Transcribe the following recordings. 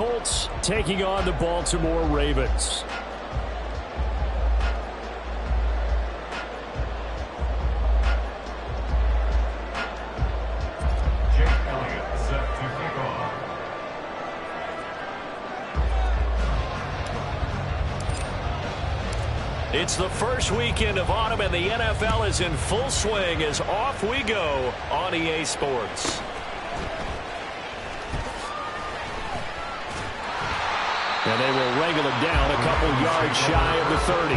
Colts taking on the Baltimore Ravens. It's the first weekend of autumn, and the NFL is in full swing as off we go on EA Sports. And they will wrangle it down a couple yards shy of the 30.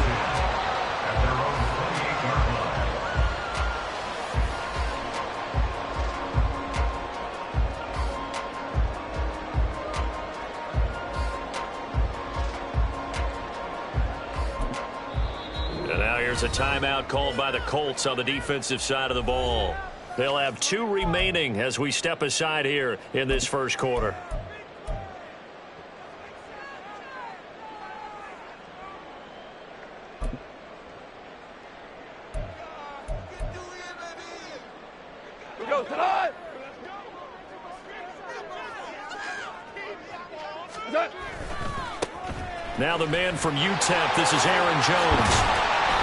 And now here's a timeout called by the Colts on the defensive side of the ball. They'll have 2 remaining as we step aside here in this first quarter. Now the man from UTEP, this is Aaron Jones.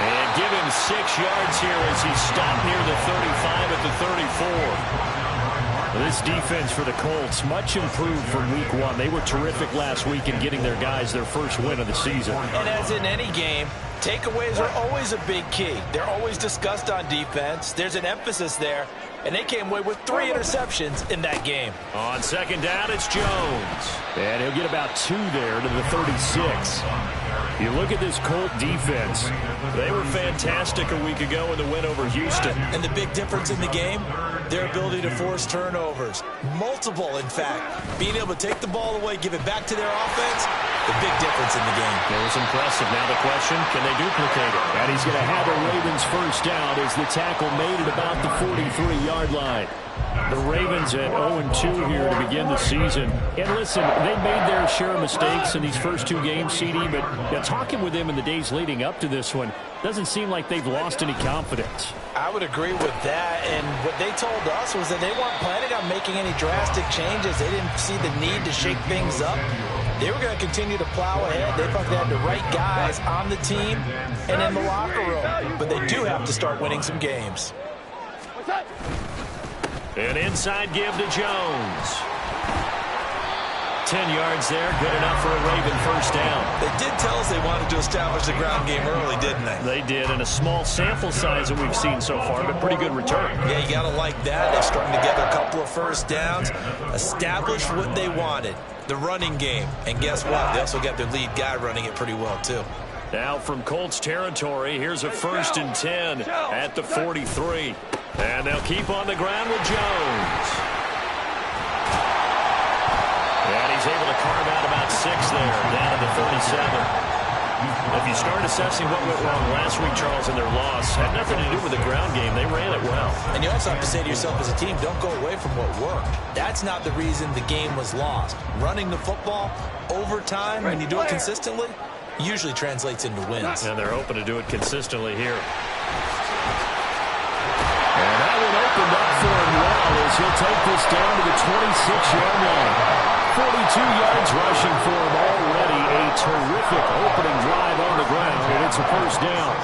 And give him 6 yards here as he stopped near the 35 at the 34. This defense for the Colts, much improved from week 1. They were terrific last week in getting their guys their first win of the season. And as in any game, takeaways are always a big key. They're always discussed on defense. There's an emphasis there. And they came away with 3 interceptions in that game. On second down, it's Jones. And he'll get about 2 there to the 36. You look at this Colt defense. They were fantastic a week ago in the win over Houston. And the big difference in the game, their ability to force turnovers. Multiple, in fact. Being able to take the ball away, give it back to their offense, the big difference in the game. It was impressive. Now the question, can they duplicate it? And he's going to have a Ravens first down as the tackle made at about the 43-yard line. The Ravens at 0-2 here to begin the season. And listen, they made their share of mistakes in these first 2 games, CD, but talking with them in the days leading up to this one, doesn't seem like they've lost any confidence. I would agree with that, and what they told us was that they weren't planning on making any drastic changes. They didn't see the need to shake things up. They were going to continue to plow ahead. They thought they had the right guys on the team and in the locker room, but they do have to start winning some games. An inside give to Jones. 10 yards there, good enough for a Raven first down. They did tell us they wanted to establish the ground game early, didn't they? They did, and a small sample size that we've seen so far, but pretty good return. Yeah, you got to like that. They're starting to get a couple of first downs, establish what they wanted, the running game. And guess what? They also got their lead guy running it pretty well, too. Now from Colts territory, here's a 1st and 10 at the 43. And they'll keep on the ground with Jones. And he's able to carve out about 6 there, down to the 37. If you start assessing what went wrong last week, Charles, in their loss, had nothing to do with the ground game. They ran it well. And you also have to say to yourself as a team, don't go away from what worked. That's not the reason the game was lost. Running the football over time, when you do it consistently, usually translates into wins. And they're hoping to do it consistently here. And that one opened up for him well as he'll take this down to the 26-yard line. 42 yards rushing for him already. A terrific opening drive on the ground, and it's a first down.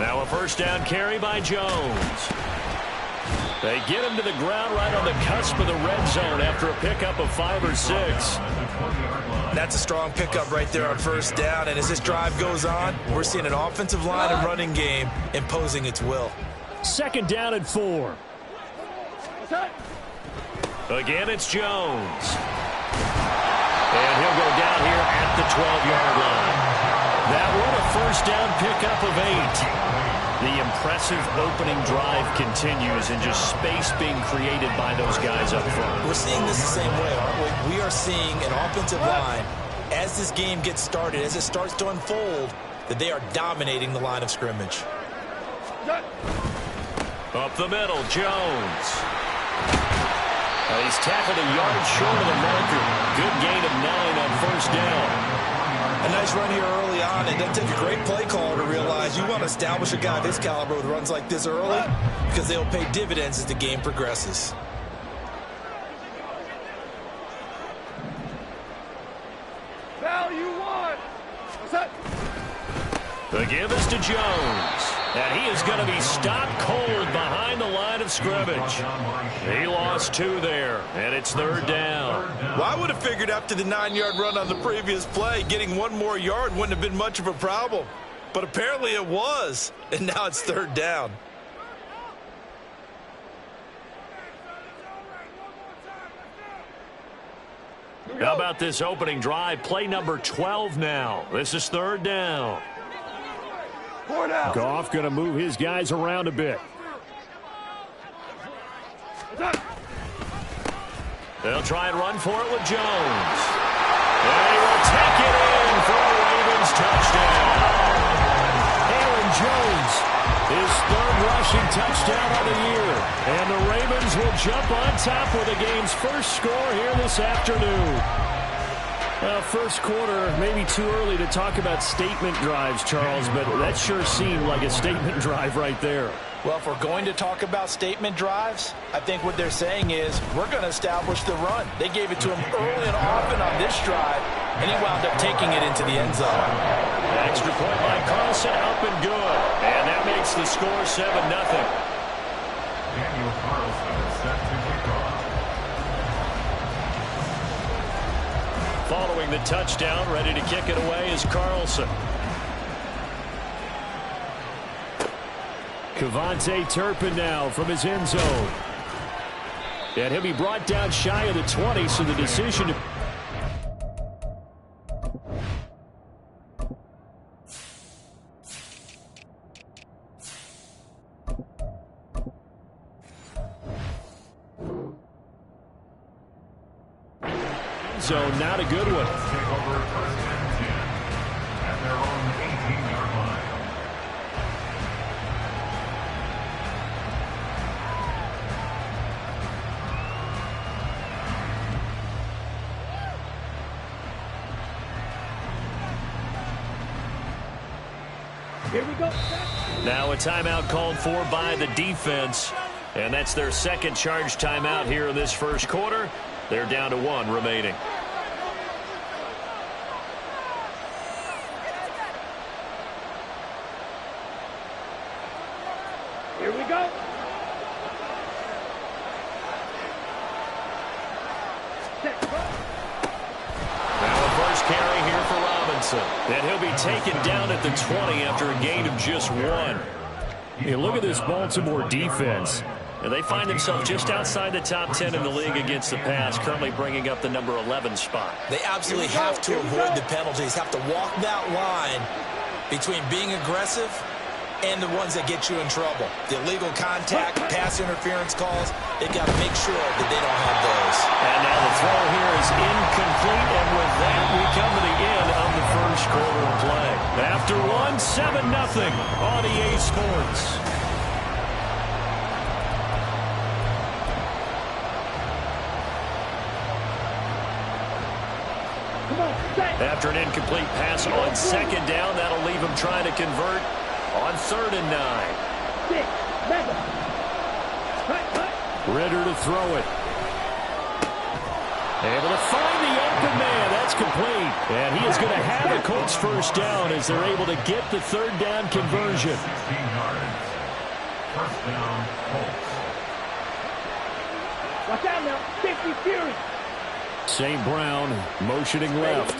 Now a first down carry by Jones. They get him to the ground right on the cusp of the red zone after a pickup of 5 or 6. That's a strong pickup right there on first down, and as this drive goes on, we're seeing an offensive line and running game imposing its will. 2nd down and 4. Again, it's Jones. And he'll go down here at the 12-yard line. That one a first down pickup of 8. The impressive opening drive continues and just space being created by those guys up front. We're seeing this the same way, aren't we? We are seeing an offensive line, as this game gets started, as it starts to unfold, that they are dominating the line of scrimmage. Up the middle, Jones. He's tackled a yard short of the marker. nice run here early on. It doesn't take a great play caller to realize you want to establish a guy of this caliber with runs like this early because they'll pay dividends as the game progresses. The give is to Jones. And he is going to be stopped cold behind the line of scrimmage. He lost 2 there, and it's 3rd down. Well, I would have figured after the 9-yard run on the previous play, getting 1 more yard wouldn't have been much of a problem. But apparently it was, and now it's 3rd down. How about this opening drive? Play number 12 now. This is 3rd down. Goff going to move his guys around a bit. They'll try and run for it with Jones. And he will take it in for a Ravens touchdown. Aaron Jones, his 3rd rushing touchdown of the year. And the Ravens will jump on top with the game's first score here this afternoon. Well, first quarter, maybe too early to talk about statement drives, Charles, but that sure seemed like a statement drive right there. Well, if we're going to talk about statement drives, I think what they're saying is we're going to establish the run. They gave it to him early and often on this drive, and he wound up taking it into the end zone. An extra point by Carlson, up and good. And that makes the score 7-0. Daniel Carlson set to kick off. Following the touchdown, ready to kick it away is Carlson. Kevontae Turpin now from his end zone. And he'll be brought down shy of the 20, so the decision to... zone, not a good one. Take over 1st and 10 at their own 18-yard line. Here we go. Now a timeout called for by the defense, and that's their 2nd charge timeout here in this first quarter. They're down to 1 remaining. Here we go. Now a first carry here for Robinson. And he'll be taken down at the 20 after a gain of just 1. Hey, look at this Baltimore defense. And they find themselves just outside the top 10 in the league against the pass, currently bringing up the number 11 spot. They absolutely have to avoid the penalties, have to walk that line between being aggressive and the ones that get you in trouble. The illegal contact, pass interference calls, they got to make sure that they don't have those. And now the throw here is incomplete, and with that, we come to the end of the first quarter of play. After 1, 7-0 on EA Sports. After an incomplete pass on 2nd down, that'll leave him trying to convert on 3rd and 9. Ritter to throw it. Able to find the open man. That's complete. And he is going to have the Colts first down as they're able to get the 3rd down conversion. 16 yards. First down, Colts. Watch out now. Safety Fury. St. Brown motioning left.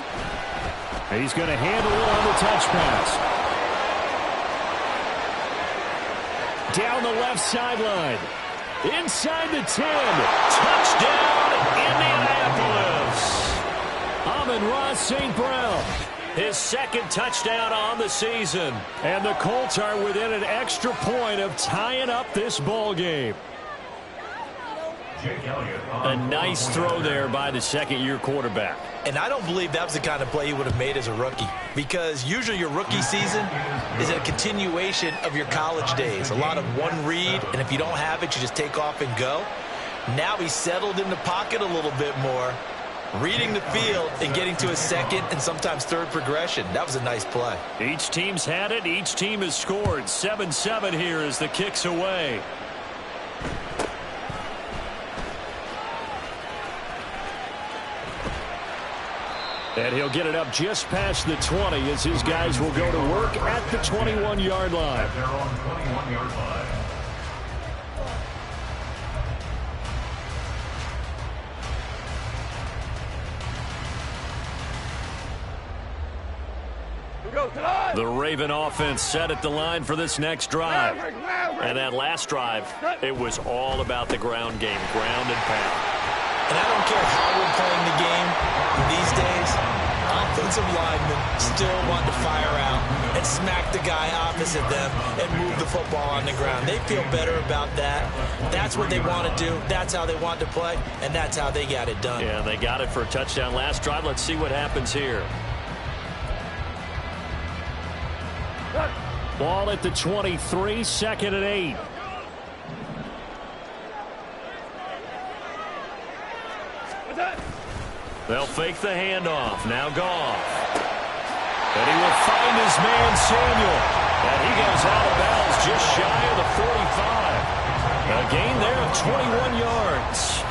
He's going to handle it on the touch pass. Down the left sideline. Inside the 10. Touchdown, Indianapolis. Amon-Ra St. Brown. His 2nd touchdown on the season. And the Colts are within an extra point of tying up this ball game. A nice throw there by the 2nd-year quarterback. And I don't believe that was the kind of play he would have made as a rookie, because usually your rookie season is a continuation of your college days. A lot of one read, and if you don't have it, you just take off and go. Now he's settled in the pocket a little bit more, reading the field and getting to a second and sometimes third progression. That was a nice play. Each team's had it. Each team has scored. 7-7 here as the kick's away. And he'll get it up just past the 20 as his guys will go to work at the 21-yard line. At their own 21-yard line. The Raven offense set at the line for this next drive. And that last drive, it was all about the ground game, ground and pound. And I don't care how we're playing the game these days, offensive linemen still want to fire out and smack the guy opposite them and move the football on the ground. They feel better about that. That's what they want to do. That's how they want to play, and that's how they got it done. Yeah, they got it for a touchdown last drive. Let's see what happens here. Ball at the 23, 2nd and 8. They'll fake the handoff. Now Goff. And he will find his man Samuel. And he goes out of bounds just shy of the 45. A gain there of 21 yards.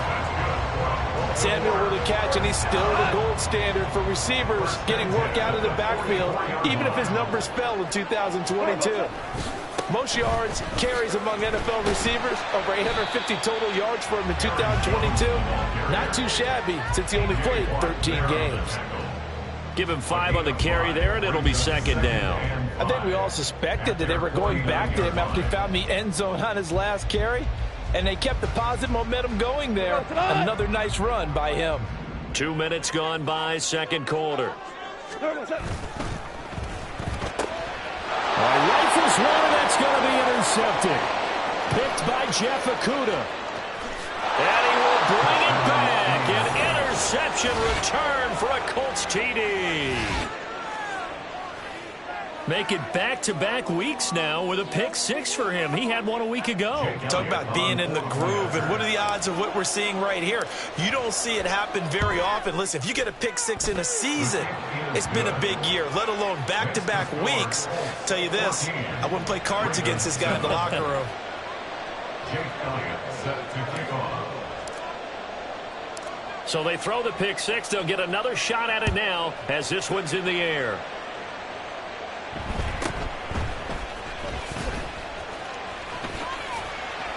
Samuel with a catch, and he's still the gold standard for receivers getting work out of the backfield, even if his numbers fell in 2022. Most yards, carries among NFL receivers, over 850 total yards for him in 2022. Not too shabby since he only played 13 games. Give him 5 on the carry there, and it'll be 2nd down. I think we all suspected that they were going back to him after he found the end zone on his last carry, and they kept the positive momentum going there. Another nice run by him. 2 minutes gone by, second quarter. Rifles one, and that's going to be intercepted. Picked by Jeff Okudah. And he will bring it back. An interception return for a Colts TD. Make it back-to-back weeks now with a pick 6 for him. He had one a week ago. Talk about being in the groove, and what are the odds of what we're seeing right here? You don't see it happen very often. Listen, if you get a pick 6 in a season, it's been a big year, let alone back-to-back weeks. Tell you this, I wouldn't play cards against this guy in the locker room. Jake Elliott set to kick off. So they throw the pick 6. They'll get another shot at it now as this one's in the air.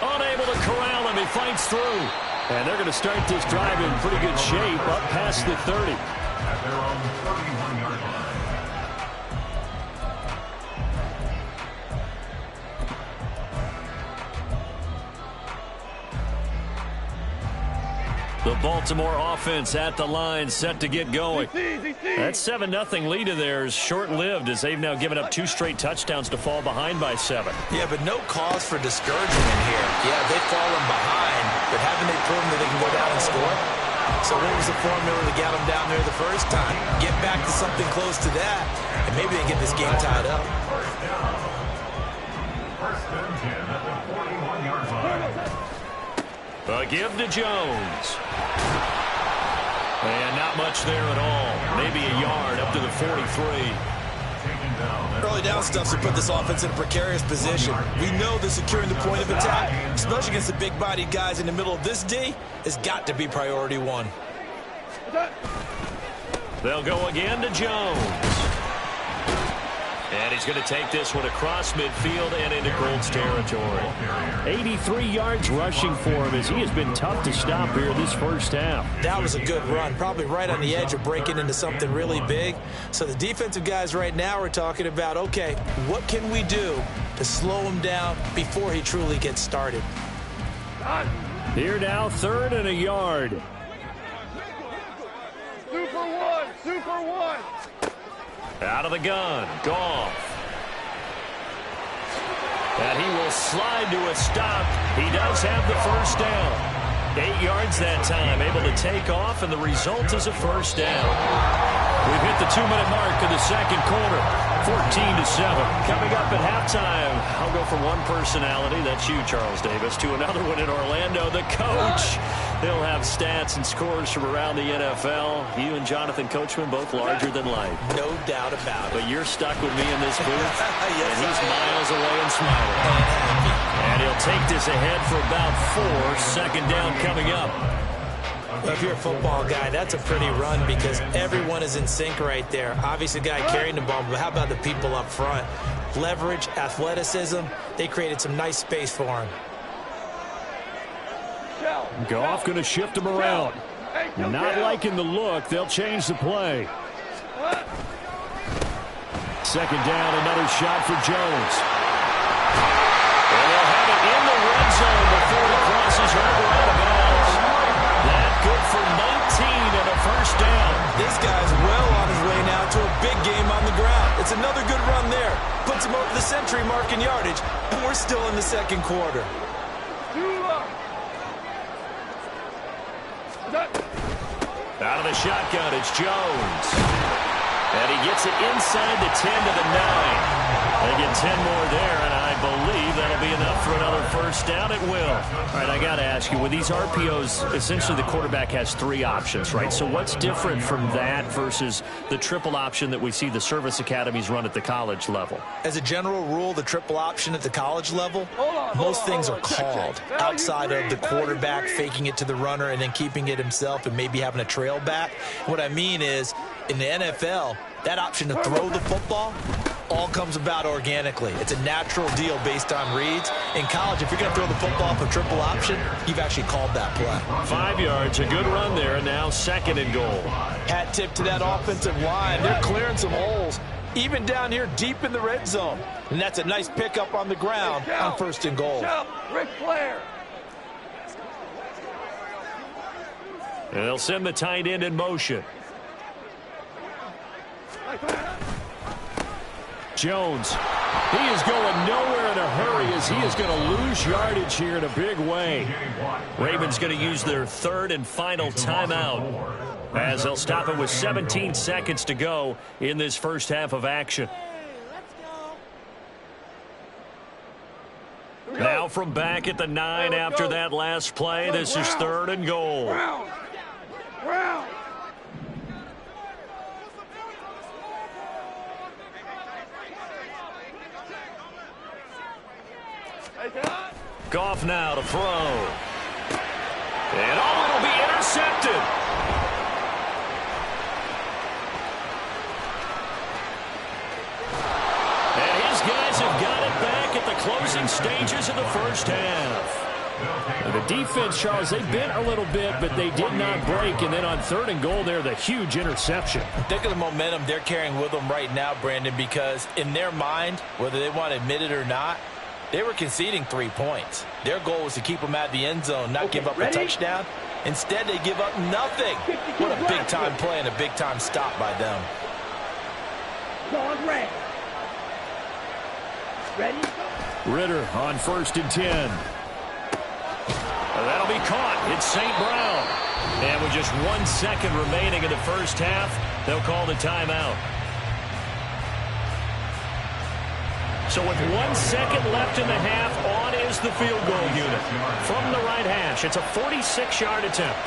Unable to corral him. He fights through. And they're going to start this drive in pretty good shape up past the 30. At their own 31-yard line. The Baltimore offense at the line, set to get going. That 7-0 lead of theirs short-lived as they've now given up 2 straight touchdowns to fall behind by 7. Yeah, but no cause for discouragement here. Yeah, they've fallen behind, but haven't they proven that they can go down and score? So what was the formula that got them down there the first time? Get back to something close to that, and maybe they get this game tied up. First and 10 at the 41-yard line. A give to Jones. And not much there at all. Maybe a yard up to the 43. Early down stuff to put this offense in a precarious position. We know that securing the point of attack, especially against the big-bodied guys in the middle of this D, has got to be priority 1. They'll go again to Jones. And he's going to take this one across midfield and into Colts territory. 83 yards rushing for him as he has been tough to stop here this first half. That was a good run, probably right on the edge of breaking into something really big. So the defensive guys right now are talking about, okay, what can we do to slow him down before he truly gets started? Here now, 3rd and a yard. Super one. Out of the gun, Goff. And he will slide to a stop. He does have the first down. 8 yards that time, able to take off, and the result is a first down. We've hit the 2-minute mark of the second quarter. 14-7. Coming up at halftime, I'll go from one personality, that's you, Charles Davis, to another one in Orlando, the coach. He'll have stats and scores from around the NFL. You and Jonathan Coachman, both larger than life. No doubt about it. But you're stuck with me in this booth, Yes, and he's miles away and smiling. And he'll take this ahead for about 4. Second down coming up. If you're a football guy, that's a pretty run because everyone is in sync right there. Obviously, the guy carrying the ball, but how about the people up front? Leverage, athleticism, they created some nice space for him. Goff going to shift him around. Not liking the look. They'll change the play. Second down, another shot for Jones. And they'll have it in the red zone before it crosses over out of bounds. That good for 19 and a first down. This guy's well on his way now to a big game on the ground. It's another good run there. Puts him over the century mark in yardage, and we're still in the second quarter. Out of the shotgun, it's Jones. And he gets it inside the 10 to the 9. They get 10 more there, and I believe that'll be enough for another first down. It will. All right, I got to ask you, with these RPOs, essentially the quarterback has 3 options, right? So what's different from that versus the triple option that we see the service academies run at the college level? As a general rule, the triple option at the college level, most things are called outside of the quarterback faking it to the runner and then keeping it himself and maybe having a trail back. What I mean is, in the NFL, that option to throw the football all comes about organically. It's a natural deal based on reads. In college, if you're going to throw the football off a triple option, you've actually called that play. 5 yards, a good run there, and now second and goal. Hat tip to that offensive line. They're clearing some holes, even down here deep in the red zone. And that's a nice pickup on the ground on first and goal. Ric Flair. And they'll send the tight end in motion. Jones, he is going nowhere in a hurry as he is going to lose yardage here in a big way. Ravens going to use their third and final timeout as they'll stop it with 17 seconds to go in this first half of action. Now from back at the 9 after that last play, this is third and goal. Brown. Goff now to throw. And it'll be intercepted. And his guys have got it back at the closing stages of the first half. The defense, Charles, they bent a little bit, but they did not break. And then on third and goal there, the huge interception. Think of the momentum they're carrying with them right now, Brandon, because in their mind, whether they want to admit it or not, they were conceding 3 points. Their goal was to keep them out of the end zone, not give up a touchdown. Instead, they give up nothing. What a big-time play and a big-time stop by them. Ready? Ritter on 1st and 10. That'll be caught. It's St. Brown. And with just 1 second remaining in the first half, they'll call the timeout. So with 1 second left in the half, on is the field goal unit. From the right hash, it's a 46-yard attempt.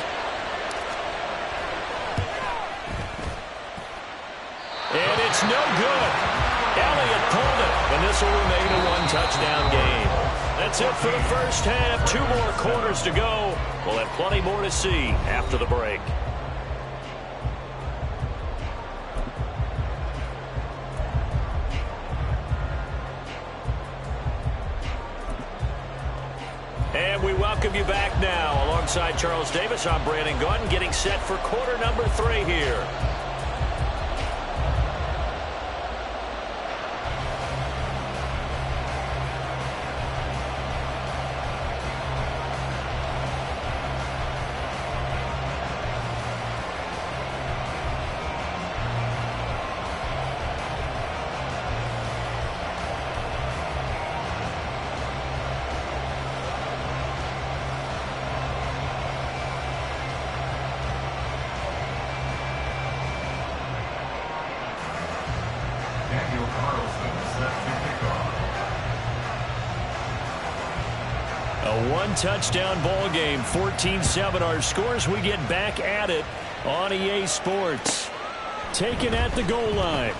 And it's no good. Elliott pulled it, and this will remain a 1-touchdown game. That's it for the first half. 2 more quarters to go. We'll have plenty more to see after the break. And we welcome you back now. Alongside Charles Davis, I'm Brandon Gaudin, getting set for quarter number 3 here. Daniel Carlson set to kick off. A one-touchdown ball game, 14-7 our scores. We get back at it on EA Sports. Taken at the goal line.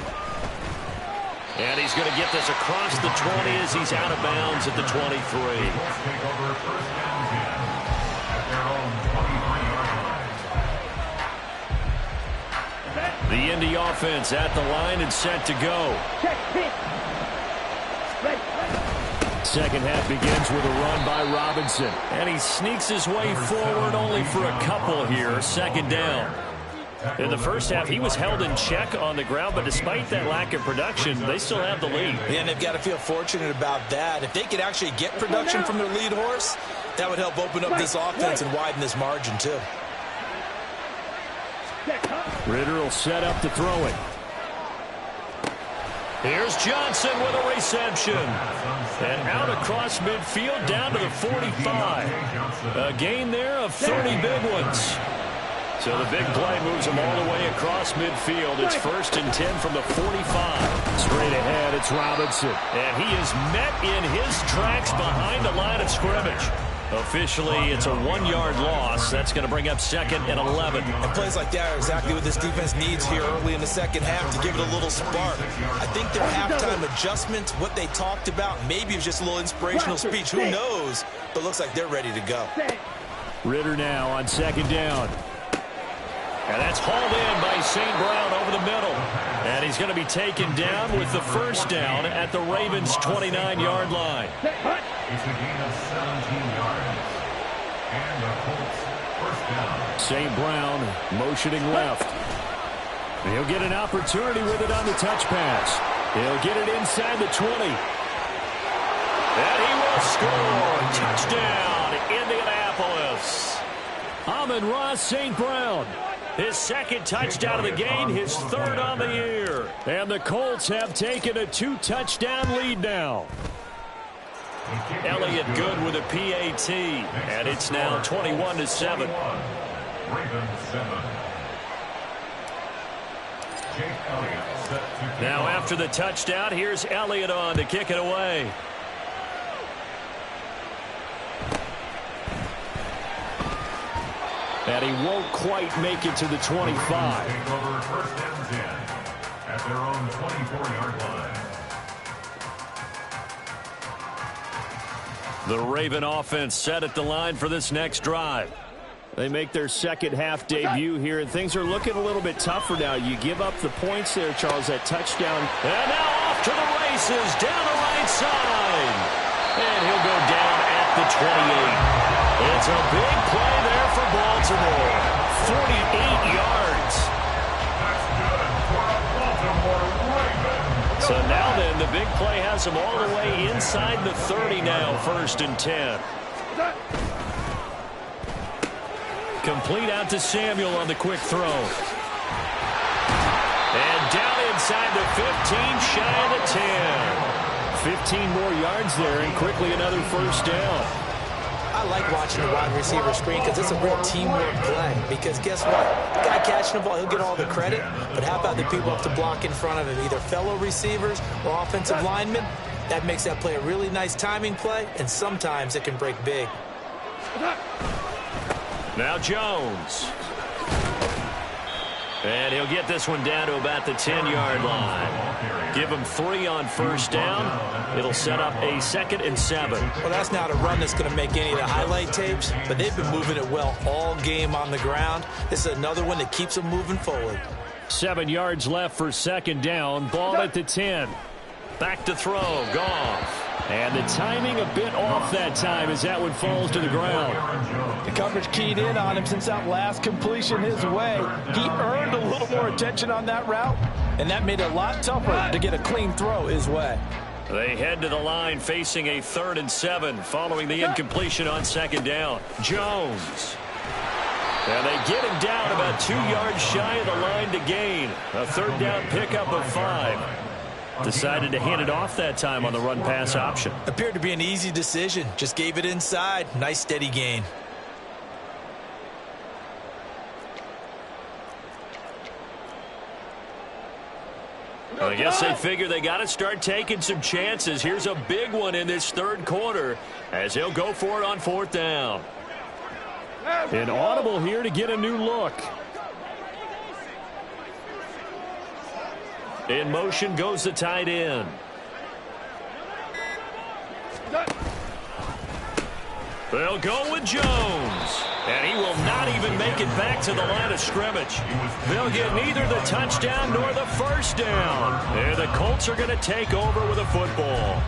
And he's going to get this across the 20 as he's out of bounds at the 23. Let's take over first down again at their own 23-yard line. The Indy offense at the line and set to go. Check, hit. Ready. Second half begins with a run by Robinson. And he sneaks his way forward only for a couple here. Second down. In the first half, he was held in check on the ground, but despite that lack of production, they still have the lead. And they've got to feel fortunate about that. If they could actually get production from their lead horse, that would help open up this offense and widen this margin, too. Ritter will set up to throw it. Here's Johnson with a reception. And out across midfield down to the 45. A gain there of 30 big ones. So the big play moves him all the way across midfield. It's 1st and 10 from the 45. Straight ahead, it's Robinson. And he is met in his tracks behind the line of scrimmage. Officially, it's a 1-yard loss. That's going to bring up 2nd and 11. And plays like that are exactly what this defense needs here early in the second half to give it a little spark. I think their halftime adjustments, what they talked about, maybe it was just a little inspirational speech. Who knows? But looks like they're ready to go. Ritter now on 2nd down. And that's hauled in by St. Brown over the middle. And he's going to be taken down with the first down at the Ravens' 29-yard line. It's a gain of 17 yards. And the Colts first down. St. Brown motioning left. He'll get an opportunity with it on the touch pass. He'll get it inside the 20. And he will score. Touchdown, Indianapolis. Amon-Ra St. Brown. His 2nd touchdown of the game, his 3rd on the year. And the Colts have taken a 2-touchdown lead now. Elliott good with a PAT, and it's now 21-7. Ravens 7. Jake Elliott set to kick Now off. after the touchdown, here's Elliott on to kick it away. And he won't quite make it to the 25. Take over first and 10 at their own 24-yard line. The Raven offense set at the line for this next drive. They make their second half debut here, and things are looking a little bit tougher now. You give up the points there, Charles, that touchdown. And now off to the races, down the right side. And he'll go down at the 28. It's a big play there for Baltimore. 48 yards. That's good for a Baltimore Raven. So now then, the big play has him all the way inside the 30 now, 1st and 10. Complete out to Samuel on the quick throw. And down inside the 15, shy of the 10. 15 more yards there, and quickly another first down. I like watching the wide receiver screen because it's a real teamwork play. Because guess what? The guy catching the ball, he'll get all the credit. But how about the people up to block in front of him, either fellow receivers or offensive linemen? That makes that play a really nice timing play, and sometimes it can break big. Now Jones. And he'll get this one down to about the 10-yard line. Give him 3 on first down. It'll set up a 2nd and 7. Well, that's not a run that's going to make any of the highlight tapes, but they've been moving it well all game on the ground. This is another one that keeps them moving forward. 7 yards left for 2nd down. Ball at the 10. Back to throw. Goff. And the timing a bit off that time as that one falls to the ground. The coverage keyed in on him since that last completion his way. He earned a little more attention on that route, and that made it a lot tougher to get a clean throw his way. They head to the line facing a 3rd and 7 following the incompletion on 2nd down. Jones. And they get him down about 2 yards shy of the line to gain. A 3rd down pickup of 5. Decided to hand it off that time on the run-pass option. Appeared to be an easy decision. Just gave it inside. Nice steady gain. I guess they figure they got to start taking some chances. Here's a big one in this third quarter as he'll go for it on 4th down. An audible here to get a new look. In motion goes the tight end. They'll go with Jones. And he will not even make it back to the line of scrimmage. They'll get neither the touchdown nor the first down. And the Colts are going to take over with a football.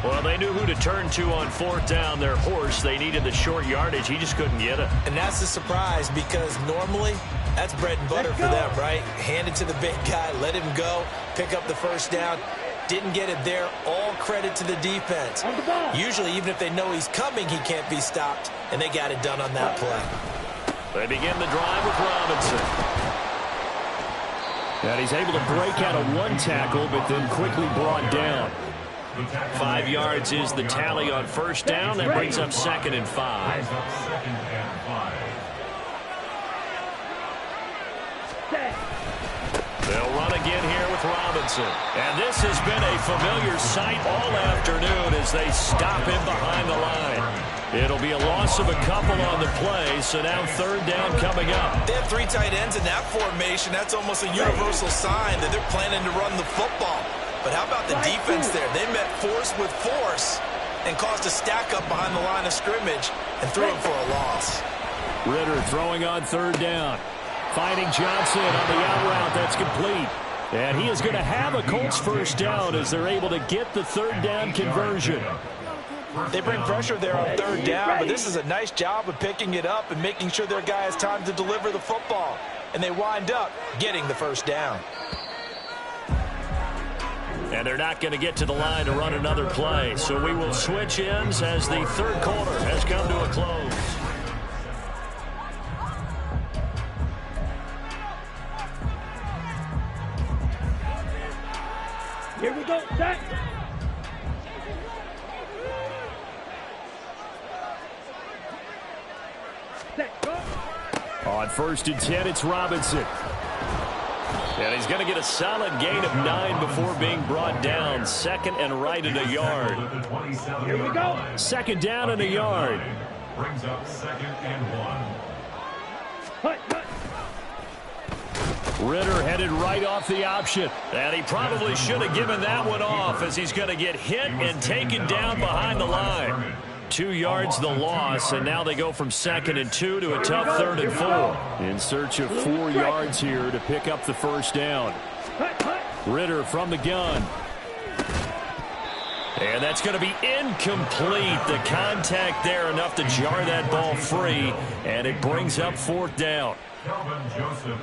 Well, they knew who to turn to on 4th down. Their horse, they needed the short yardage. He just couldn't get it. And that's the surprise because normally that's bread and butter for them, right? Hand it to the big guy, let him go, pick up the first down. Didn't get it there. All credit to the defense. Usually, even if they know he's coming, he can't be stopped, and they got it done on that play. They begin the drive with Robinson. And he's able to break out of one tackle, but then quickly brought down. 5 yards is the tally on first down. That brings up 2nd and 5. They'll run again here with Robinson. And this has been a familiar sight all afternoon as they stop him behind the line. It'll be a loss of a couple on the play, so now 3rd down coming up. They have 3 tight ends in that formation. That's almost a universal sign that they're planning to run the football. But how about the defense there? They met force with force and caused a stack up behind the line of scrimmage and threw him for a loss. Ritter throwing on 3rd down. Finding Johnson on the out route. That's complete. And he is going to have a Colts first down as they're able to get the 3rd down conversion. They bring pressure there on 3rd down, but this is a nice job of picking it up and making sure their guy has time to deliver the football. And they wind up getting the first down. And they're not going to get to the line to run another play. So we will switch ends as the 3rd quarter has come to a close. Here we go, set. Set, go. On 1st and 10, it's Robinson. And he's going to get a solid gain of 9 before being brought down. 2nd and right at a yard. Here we go. 2nd down and a yard. Brings up 2nd and 1. Hut, hut. Ritter headed right off the option. And he probably should have given that one off as he's going to get hit and taken down behind the line. 2 yards the loss, and now they go from 2nd and 2 to a tough 3rd and 4. In search of 4 yards here to pick up the first down. Ritter from the gun. And that's going to be incomplete. The contact there enough to jar that ball free, and it brings up 4th down.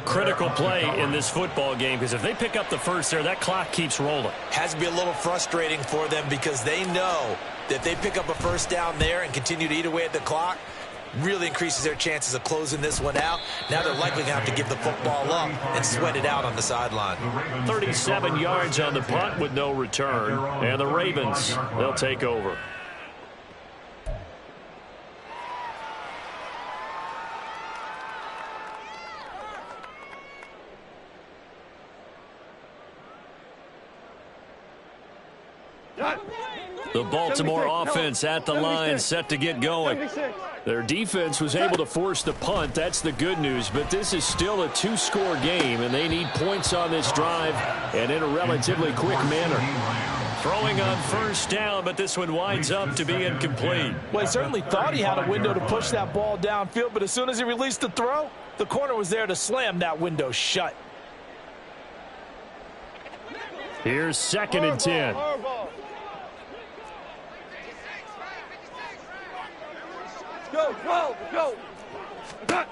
Critical play in this football game because if they pick up the first there, that clock keeps rolling. Has to be a little frustrating for them because they know that if they pick up a first down there and continue to eat away at the clock, really increases their chances of closing this one out. Now they're likely going to have to give the football up and sweat it out on the sideline. 37 yards on the punt with no return. And the Ravens, they'll take over. The Baltimore offense at the line, set to get going. Their defense was able to force the punt. That's the good news. But this is still a 2-score game, and they need points on this drive and in a relatively quick manner. Throwing on first down, but this one winds up to be incomplete. Well, he certainly thought he had a window to push that ball downfield, but as soon as he released the throw, the corner was there to slam that window shut. Here's 2nd and 10. Go, go, go.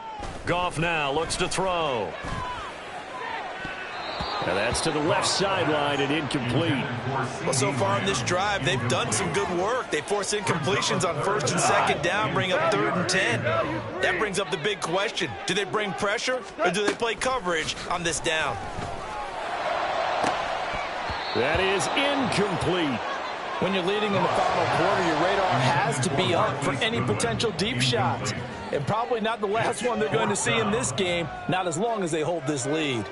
Goff now looks to throw. And that's to the left sideline and incomplete. Well, so far on this drive, they've done some good work. They force incompletions on 1st and 2nd down, bring up 3rd and 10. That brings up the big question. Do they bring pressure or do they play coverage on this down? That is incomplete. When you're leading in the final quarter, your radar has to be up for any potential deep shots. And probably not the last one they're going to see in this game, not as long as they hold this lead.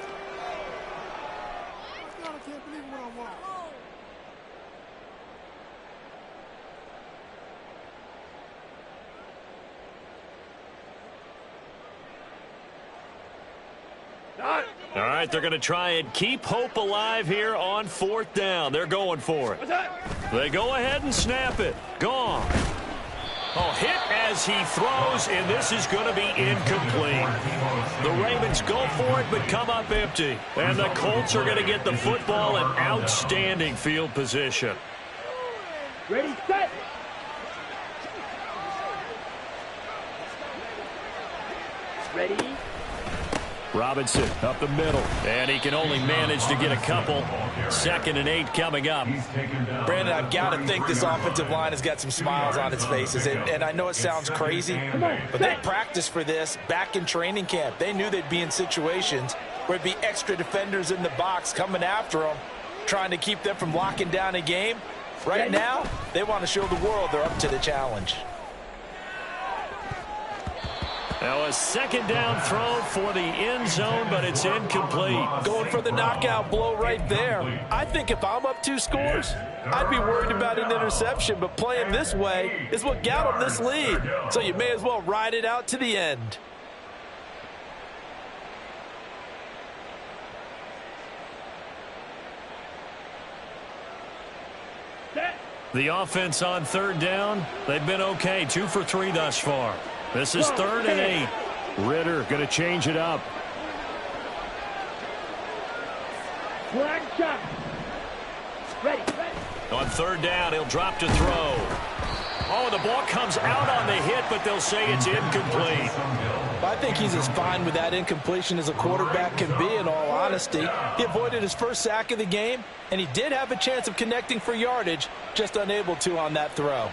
right, they're going to try and keep hope alive here on 4th down. They're going for it. They go ahead and snap it. Gone. Oh, hit as he throws, and this is going to be incomplete. The Ravens go for it, but come up empty. And the Colts are going to get the football in outstanding field position. Ready, set. Ready. Robinson up the middle, and he can only manage to get a couple. 2nd and 8 coming up. Brandon, I've got to think this offensive line has got some smiles on its faces. And I know it sounds crazy, but they practiced for this back in training camp. They knew they'd be in situations where it'd be extra defenders in the box coming after them, trying to keep them from locking down a game. Right now, they want to show the world they're up to the challenge. Now a 2nd down throw for the end zone, but it's incomplete. Going for the knockout blow right there. I think if I'm up 2 scores, I'd be worried about an interception, but playing this way is what got them this lead. So you may as well ride it out to the end. The offense on 3rd down, they've been okay. 2 for 3 thus far. This is 3rd and 8. Ritter going to change it up. Flag shot. Ready. On 3rd down, he'll drop to throw. Oh, the ball comes out on the hit, but they'll say it's incomplete. I think he's as fine with that incompletion as a quarterback can be, in all honesty. He avoided his first sack of the game, and he did have a chance of connecting for yardage, just unable to on that throw.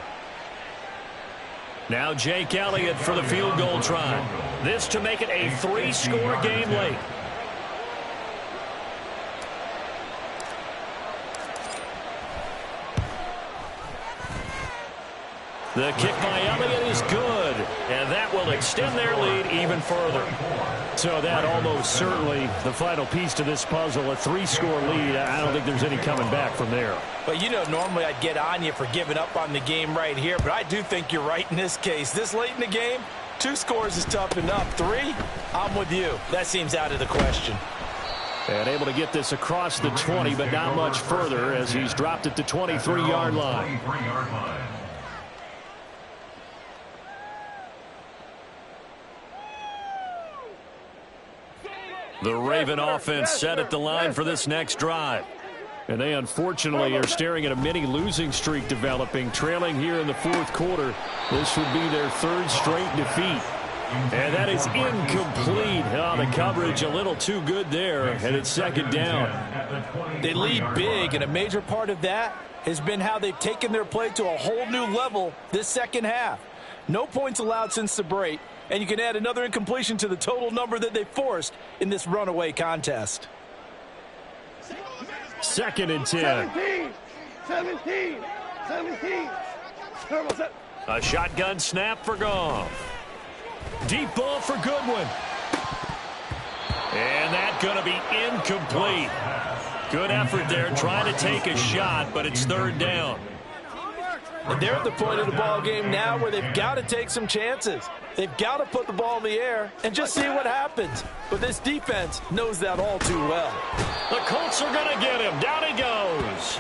Now Jake Elliott for the field goal try. This to make it a 3-score game late. The kick by Elliott is good, and that will extend their lead even further. So that almost certainly the final piece to this puzzle, a 3-score lead. I don't think there's any coming back from there. But you know, normally I'd get on you for giving up on the game right here, but I do think you're right in this case. This late in the game, 2 scores is tough enough. 3, I'm with you. That seems out of the question. And able to get this across the 20, but not much further as he's dropped at the 23-yard line. The Raven offense set at the line for this next drive. And they unfortunately are staring at a mini losing streak developing, trailing here in the 4th quarter. This would be their 3rd straight defeat. And that is incomplete. Oh, the coverage a little too good there, and it's 2nd down. They lead big, and a major part of that has been how they've taken their play to a whole new level this 2nd half. No points allowed since the break, and you can add another incompletion to the total number that they forced in this runaway contest. 2nd and 10. 17. A shotgun snap for Goff. Deep ball for Goodwin. And that's going to be incomplete. Good effort there trying to take a shot, but it's 3rd down. And they're at the point of the ball game now where they've got to take some chances. They've got to put the ball in the air and just see what happens. But this defense knows that all too well. The Colts are going to get him. Down he goes.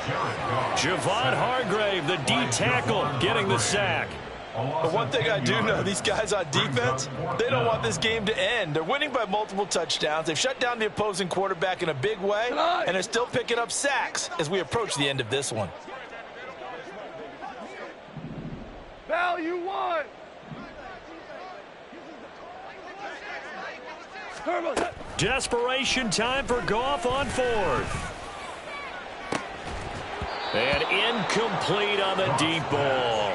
Javon Hargrave, the D tackle, getting the sack. But one thing I do know, these guys on defense, they don't want this game to end. They're winning by multiple touchdowns. They've shut down the opposing quarterback in a big way, and they're still picking up sacks as we approach the end of this one. Value 1. Desperation time for Goff on 4th. And incomplete on the deep ball.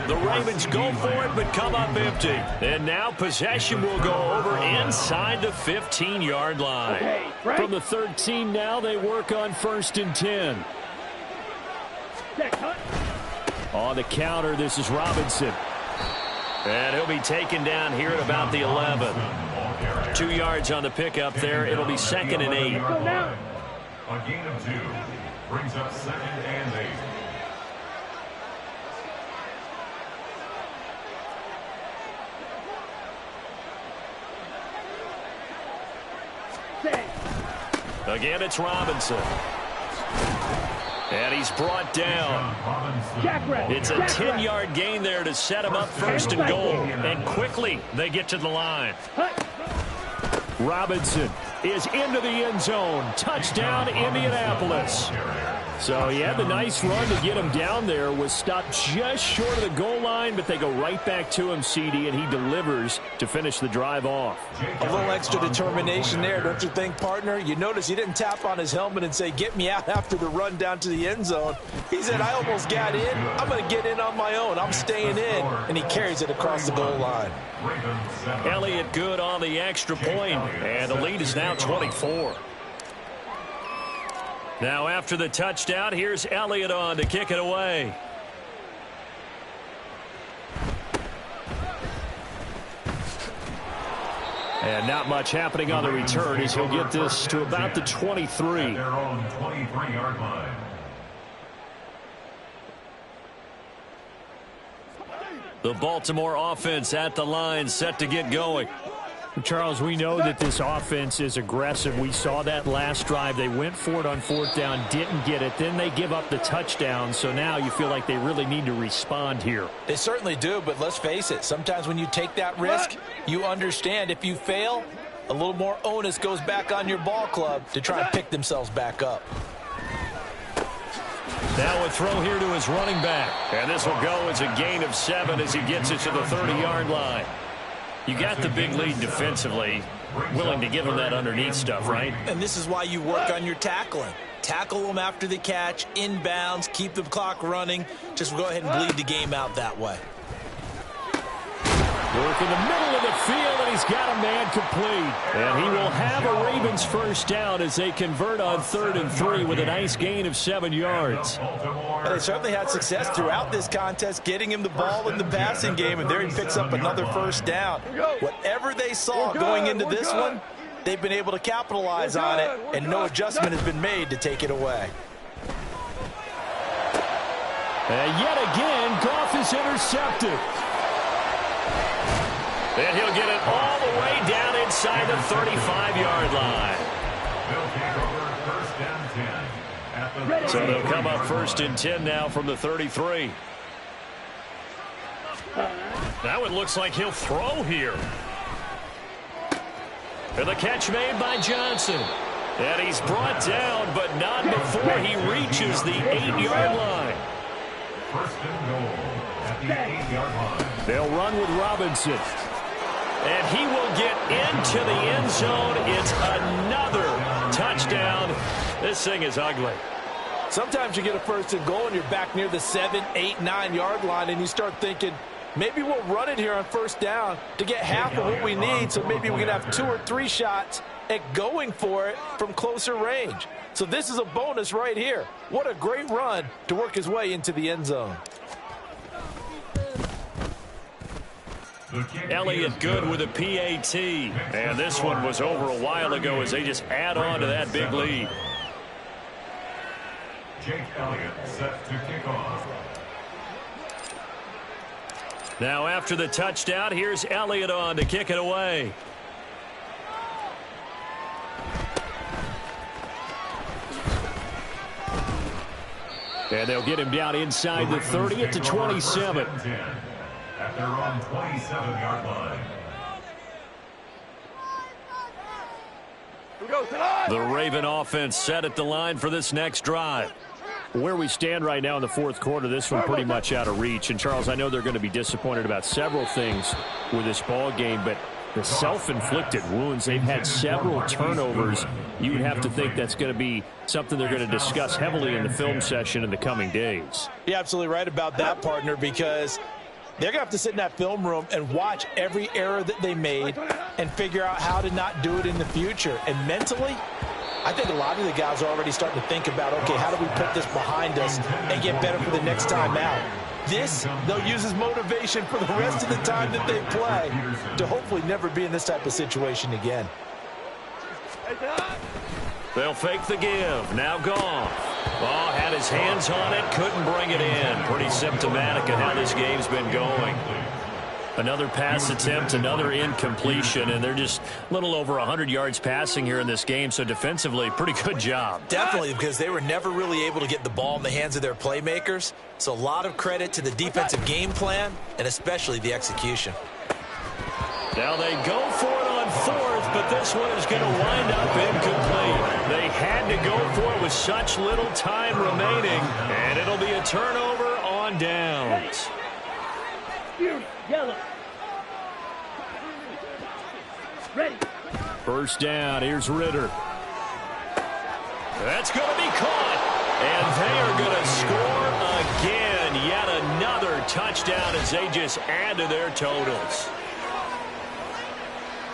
The Ravens go for it, but come up empty. And now possession will go over inside the 15-yard line. Okay, right. From the 13 now, they work on 1st and 10. On the counter, this is Robinson. And he'll be taken down here at about the 11. 2 yards on the pickup there. It'll be 2nd and 8. A gain of 2 brings up 2nd and 8. Set. Again, it's Robinson. And he's brought down. It's a 10-yard gain there to set him up first and goal. And quickly, they get to the line. Robinson is into the end zone. Touchdown, Indianapolis. So he had the nice run to get him down there. Was stopped just short of the goal line, but they go right back to him, CD, and he delivers to finish the drive off. A little extra determination there, don't you think, partner? You notice he didn't tap on his helmet and say, get me out after the run down to the end zone. He said, I almost got in. I'm going to get in on my own. I'm staying in. And he carries it across the goal line. Elliott good on the extra point, and the lead is now 24. Now after the touchdown, here's Elliott on to kick it away. And not much happening on the return as he'll get this to about the 23. Their own 23-yard line. The Baltimore offense at the line, set to get going. Charles, we know that this offense is aggressive. We saw that last drive. They went for it on fourth down, didn't get it. Then they give up the touchdown. So now you feel like they really need to respond here. They certainly do, but let's face it. Sometimes when you take that risk, you understand if you fail, a little more onus goes back on your ball club to try and pick themselves back up. Now a throw here to his running back. And this will go as a gain of 7 as he gets it to the 30-yard line. You got the big lead defensively, willing to give them that underneath stuff, right? And this is why you work on your tackling. Tackle them after the catch, inbounds, keep the clock running. Just go ahead and bleed the game out that way. Work in the middle of the field, and he's got a man complete. And he will have a Ravens first down as they convert on 3rd and 3 with a nice gain of 7 yards. And they certainly had success throughout this contest, getting him the ball in the passing game, and there he picks up another first down. Whatever they saw going into this one, they've been able to capitalize on it, and no adjustment has been made to take it away. And yet again, Goff is intercepted. And he'll get it all the way down inside the 35-yard line. They'll take over first and 10 at the So they'll come up 1st and 10 now from the 33. Now it looks like he'll throw here. And the catch made by Johnson. And he's brought down, but not before he reaches the 8-yard line. first and goal at the 8-yard line. They'll run with Robinson. And he will get into the end zone. It's another touchdown. This thing is ugly. Sometimes you get a 1st and goal and you're back near the 7, 8, 9-yard line, and you start thinking, maybe we'll run it here on 1st down to get half of what we need, so maybe we can have 2 or 3 shots at going for it from closer range. So this is a bonus right here. What a great run to work his way into the end zone. Elliott good with a PAT. And this one was over a while ago as they just add on to that big lead. Jake Elliott set to kick off. Now after the touchdown, here's Elliott on to kick it away. And they'll get him down inside the 30 at the 27. At their own 27-yard line. The Raven offense set at the line for this next drive. Where we stand right now in the 4th quarter, this one pretty much out of reach. And, Charles, I know they're going to be disappointed about several things with this ball game, but the self-inflicted wounds, they've had several turnovers. You would have to think that's going to be something they're going to discuss heavily in the film session in the coming days. You're absolutely right about that, partner, because they're going to have to sit in that film room and watch every error that they made and figure out how to not do it in the future. And mentally, I think a lot of the guys are already starting to think about, okay, how do we put this behind us and get better for the next time out? This, they'll use as motivation for the rest of the time that they play to hopefully never be in this type of situation again. They'll fake the give. Now Goff. Oh, had his hands on it, couldn't bring it in. Pretty symptomatic of how this game's been going. Another pass attempt, another incompletion, and they're just a little over 100 yards passing here in this game, so defensively, pretty good job. Definitely, because they were never really able to get the ball in the hands of their playmakers. So a lot of credit to the defensive game plan and especially the execution. Now they go for it on fourth, but this one is going to wind up incomplete. They had to go for it with such little time remaining, and it'll be a turnover on downs. Yellow. Ready. First down, here's Ritter. That's going to be caught, and they are going to score again. Yet another touchdown as they just add to their totals.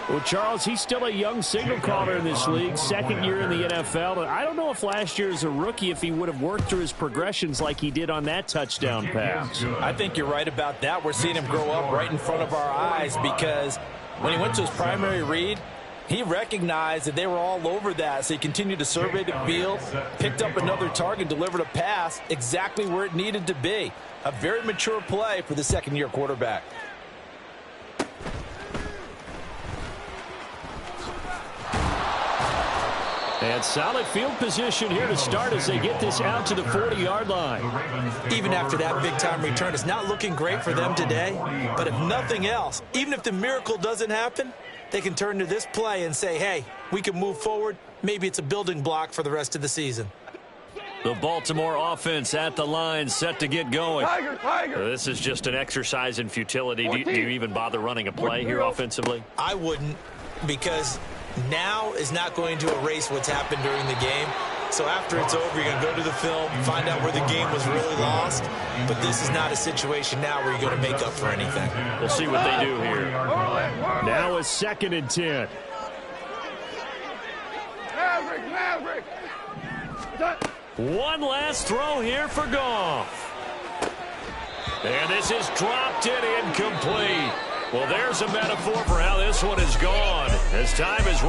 Well, Charles, he's still a young signal caller in this league, second year in the NFL. But I don't know if last year as a rookie, if he would have worked through his progressions like he did on that touchdown pass. I think you're right about that. We're seeing him grow up right in front of our eyes because when he went to his primary read, he recognized that they were all over that, so he continued to survey the field, picked up another target, delivered a pass exactly where it needed to be. A very mature play for the second-year quarterback. And solid field position here to start as they get this out to the 40-yard line. Even after that big-time return, it's not looking great for them today. But if nothing else, even if the miracle doesn't happen, they can turn to this play and say, hey, we can move forward. Maybe it's a building block for the rest of the season. The Baltimore offense at the line, set to get going. Tiger. This is just an exercise in futility. Do you even bother running a play here offensively? I wouldn't, because now is not going to erase what's happened during the game. So after it's over, you're going to go to the film, find out where the game was really lost. But this is not a situation now where you're going to make up for anything. We'll see what they do here. Now a 2nd and 10. Maverick. One last throw here for Goff. And this is dropped in incomplete. Well, there's a metaphor for how this one is gone. As time is